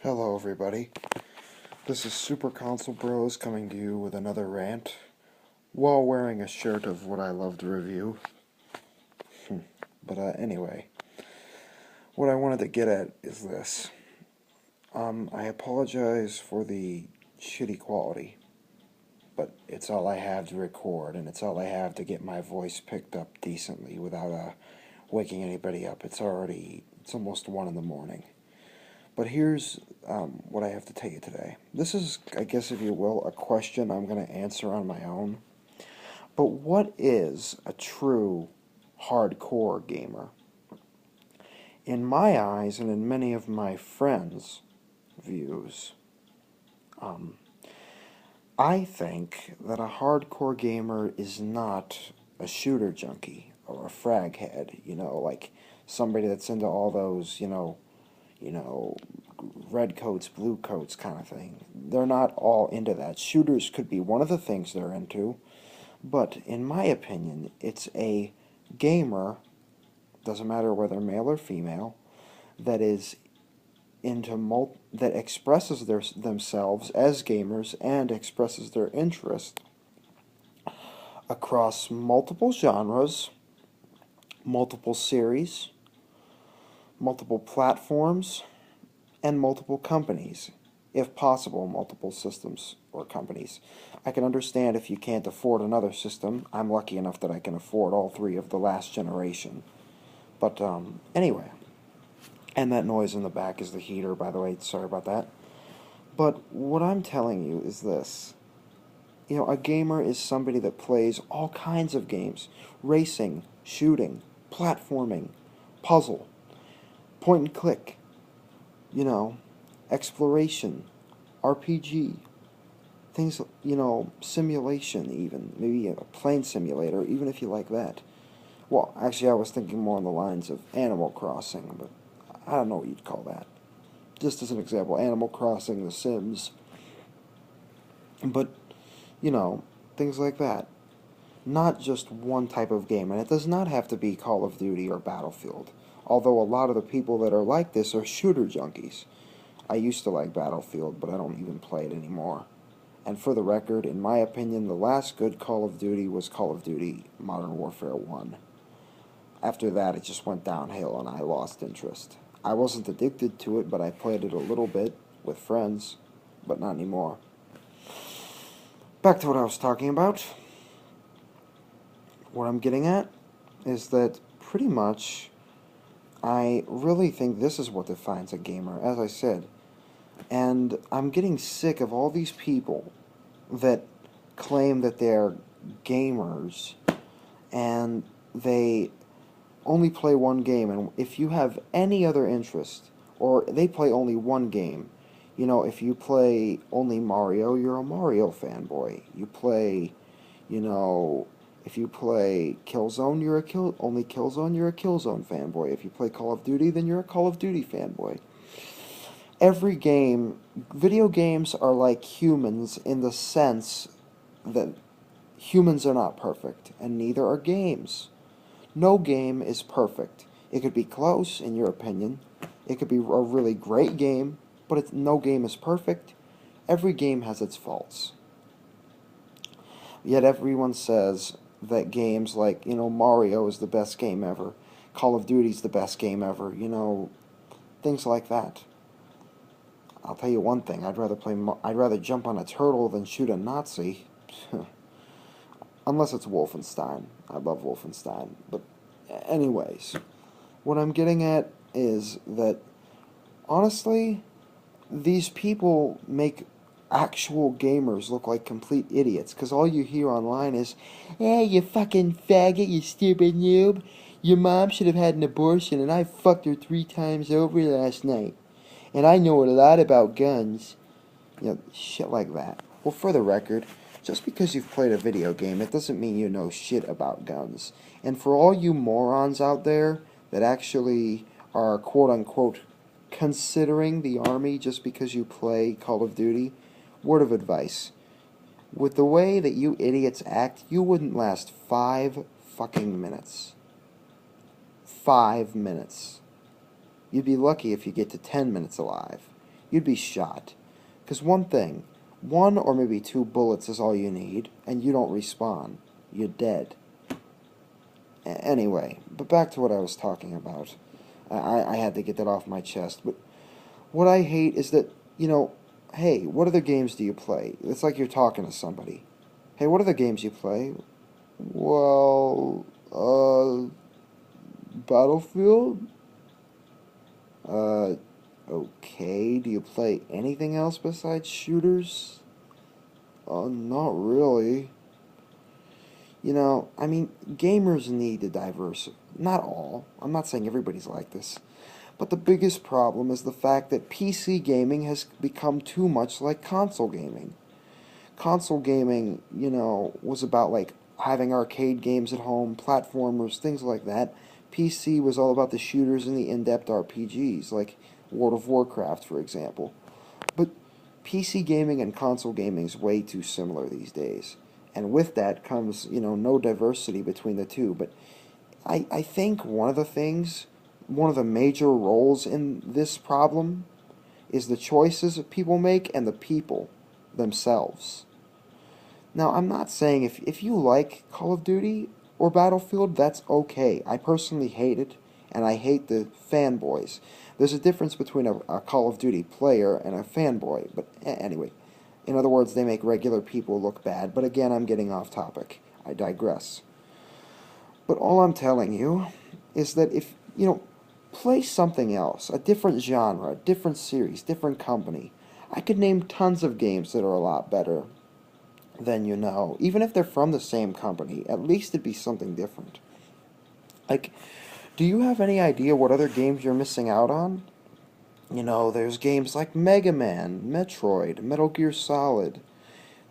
Hello everybody, this is Super Console Bros coming to you with another rant, while wearing a shirt of what I love to review. But anyway, what I wanted to get at is this. I apologize for the shitty quality, but it's all I have to record, and it's all I have to get my voice picked up decently without waking anybody up. It's almost 1 in the morning. But here's what I have to tell you today. This is, I guess if you will, a question I'm going to answer on my own. But what is a true hardcore gamer? In my eyes, and in many of my friends' views, I think that a hardcore gamer is not a shooter junkie or a frag head, like somebody that's into all those, red coats, blue coats kind of thing. They're not all into that. Shooters could be one of the things they're into, but in my opinion, it's a gamer, doesn't matter whether male or female, that is that expresses themselves as gamers and expresses their interest across multiple genres, multiple series, multiple platforms, and multiple companies, if possible, multiple systems or companies. I can understand if you can't afford another system. I'm lucky enough that I can afford all 3 of the last generation. But anyway, and that noise in the back is the heater, by the way, sorry about that. But what I'm telling you is this. A gamer is somebody that plays all kinds of games. Racing, shooting, platforming, puzzle, point and click, exploration, RPG, things, simulation even, maybe a plane simulator, even if you like that. Well, actually, I was thinking more on the lines of Animal Crossing, but I don't know what you'd call that. Just as an example, Animal Crossing, The Sims, but, things like that. Not just one type of game, and it does not have to be Call of Duty or Battlefield. Although a lot of the people that are like this are shooter junkies. I used to like Battlefield, but I don't even play it anymore. And for the record, in my opinion, the last good Call of Duty was Call of Duty Modern Warfare 1. After that, it just went downhill and I lost interest. I wasn't addicted to it, but I played it a little bit with friends, but not anymore. Back to what I was talking about. What I'm getting at is that pretty much I really think this is what defines a gamer, as I said. And I'm getting sick of all these people that claim that they're gamers and they only play one game. And if you have any other interest, or they play only one game, if you play only Mario, you're a Mario fanboy. You play, if you play Killzone, you're only Killzone, you're a Killzone fanboy. If you play Call of Duty, then you're a Call of Duty fanboy. Every game, video games are like humans in the sense that humans are not perfect, and neither are games. No game is perfect. It could be close, in your opinion. It could be a really great game, but no game is perfect. Every game has its faults. Yet everyone says that games like, Mario is the best game ever, Call of Duty is the best game ever, things like that. I'll tell you one thing, I'd rather jump on a turtle than shoot a Nazi. Unless it's Wolfenstein. I love Wolfenstein. But anyways, what I'm getting at is that, honestly, these people make actual gamers look like complete idiots, because all you hear online is, "Hey, you fucking faggot, you stupid noob. Your mom should have had an abortion, and I fucked her 3 times over last night. And I know a lot about guns." Shit like that. Well, for the record, just because you've played a video game, it doesn't mean you know shit about guns. And for all you morons out there that actually are quote-unquote considering the army just because you play Call of Duty, word of advice. With the way that you idiots act, you wouldn't last 5 fucking minutes. 5 minutes. You'd be lucky if you get to 10 minutes alive. you'd be shot. Because one or maybe two bullets is all you need, and you don't respawn. You're dead. Anyway, but back to what I was talking about. I had to get that off my chest. But what I hate is that, hey, what other games do you play? It's like you're talking to somebody. Hey, what other games you play? Well, Battlefield? Uh, okay. Do you play anything else besides shooters? Not really. I mean, gamers need to diversify. Not all. I'm not saying everybody's like this. But the biggest problem is the fact that PC gaming has become too much like console gaming. Console gaming, was about like having arcade games at home, platformers, things like that. PC was all about the shooters and the in-depth RPGs, like World of Warcraft, for example. But PC gaming and console gaming is way too similar these days. And with that comes, no diversity between the two. But I think one of the major roles in this problem is the choices that people make and the people themselves. Now, I'm not saying if you like Call of Duty or Battlefield, that's okay. I personally hate it, and I hate the fanboys. There's a difference between a Call of Duty player and a fanboy, but anyway. In other words, they make regular people look bad, but again, I'm getting off topic. I digress. But all I'm telling you is that if, play something else, a different genre, a different series, different company. I could name tons of games that are a lot better than even if they're from the same company, at least it'd be something different. Like, do you have any idea what other games you're missing out on? There's games like Mega Man, Metroid, Metal Gear Solid.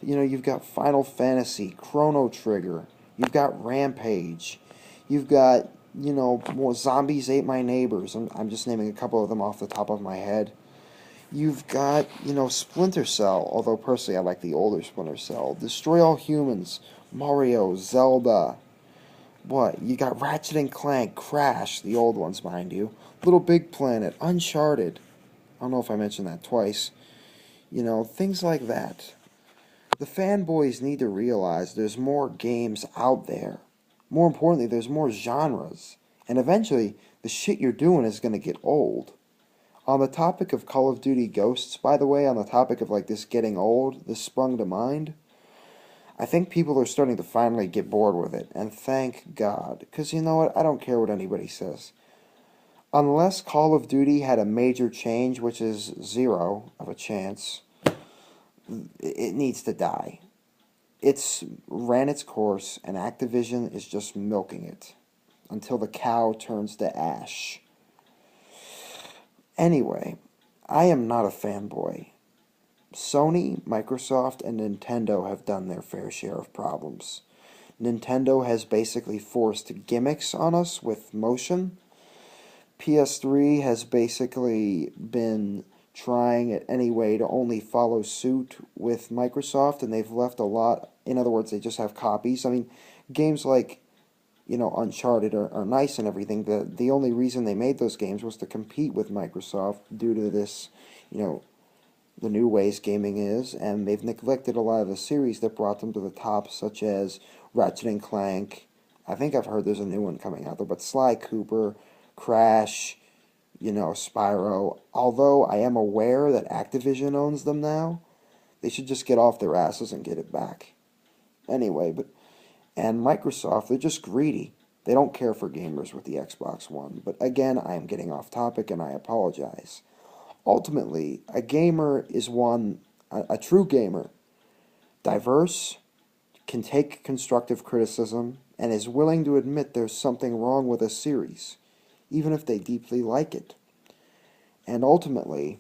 You've got Final Fantasy, Chrono Trigger. You've got Rampage. You've got, more Zombies Ate My Neighbors. I'm just naming a couple of them off the top of my head. You've got, Splinter Cell, although personally I like the older Splinter Cell. Destroy All Humans, Mario, Zelda. What? You got Ratchet and Clank, Crash, the old ones, mind you. Little Big Planet, Uncharted. I don't know if I mentioned that twice. Things like that. The fanboys need to realize there's more games out there. More importantly, there's more genres. And eventually, the shit you're doing is going to get old. On the topic of Call of Duty Ghosts, by the way, on the topic of this getting old, this sprung to mind, I think people are starting to finally get bored with it, and thank God. Because you know what? I don't care what anybody says. Unless Call of Duty had a major change, which is zero of a chance, it needs to die. It's ran its course, and Activision is just milking it until the cow turns to ash. Anyway, I am not a fanboy. Sony, Microsoft, and Nintendo have done their fair share of problems. Nintendo has basically forced gimmicks on us with motion. PS3 has basically been trying at any way to only follow suit with Microsoft, and they've left a lot. In other words, they just have copies. I mean, games like Uncharted are nice and everything. The only reason they made those games was to compete with Microsoft due to this, the new ways gaming is, and they've neglected a lot of the series that brought them to the top, such as Ratchet and Clank. I think I've heard there's a new one coming out there, but Sly Cooper, Crash, Spyro. Although I am aware that Activision owns them now, they should just get off their asses and get it back. Anyway, and Microsoft, they're just greedy. They don't care for gamers with the Xbox One. But again, I am getting off topic and I apologize. Ultimately, a gamer is a true gamer, diverse, can take constructive criticism, and is willing to admit there's something wrong with a series, even if they deeply like it. And ultimately,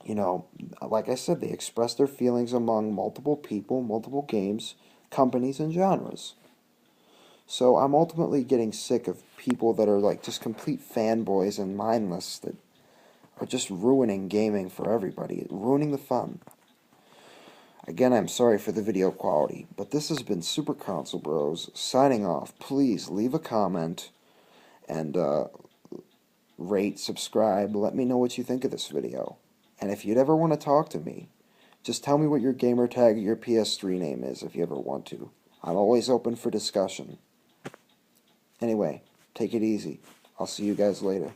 like I said, they express their feelings among multiple people, multiple games, companies, and genres. So I'm ultimately getting sick of people that are just complete fanboys and mindless that are just ruining gaming for everybody, ruining the fun. Again, I'm sorry for the video quality, but this has been Super Console Bros signing off. Please leave a comment and rate, subscribe, let me know what you think of this video. And if you'd ever want to talk to me, just tell me what your gamer tag or your PS3 name is if you ever want to. I'm always open for discussion. Anyway, take it easy. I'll see you guys later.